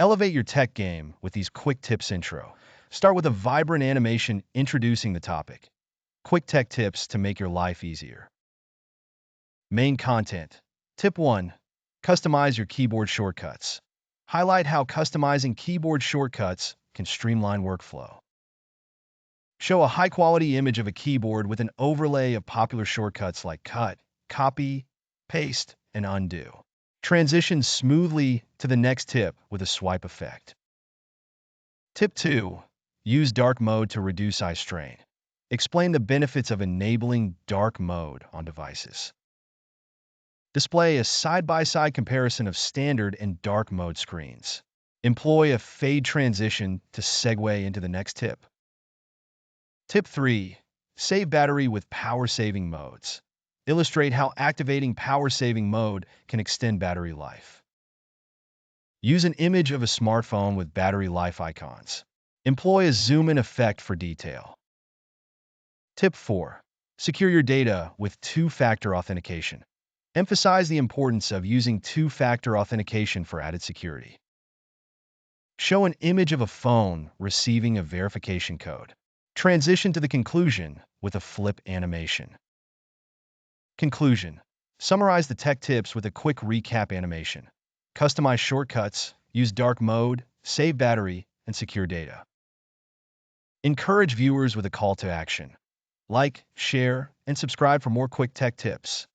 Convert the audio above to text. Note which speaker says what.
Speaker 1: Elevate your tech game with these quick tips intro. Start with a vibrant animation introducing the topic. Quick tech tips to make your life easier. Main content. Tip 1. Customize your keyboard shortcuts. Highlight how customizing keyboard shortcuts can streamline workflow. Show a high-quality image of a keyboard with an overlay of popular shortcuts like cut, copy, paste, and undo. Transition smoothly to the next tip with a swipe effect. Tip 2. Use dark mode to reduce eye strain. Explain the benefits of enabling dark mode on devices. Display a side-by-side comparison of standard and dark mode screens. Employ a fade transition to segue into the next tip. Tip 3. Save battery with power-saving modes. Illustrate how activating power-saving mode can extend battery life. Use an image of a smartphone with battery life icons. Employ a zoom-in effect for detail. Tip 4. Secure your data with two-factor authentication. Emphasize the importance of using two-factor authentication for added security. Show an image of a phone receiving a verification code. Transition to the conclusion with a flip animation. Conclusion. Summarize the tech tips with a quick recap animation. Customize shortcuts, use dark mode, save battery, and secure data. Encourage viewers with a call to action. Like, share, and subscribe for more quick tech tips.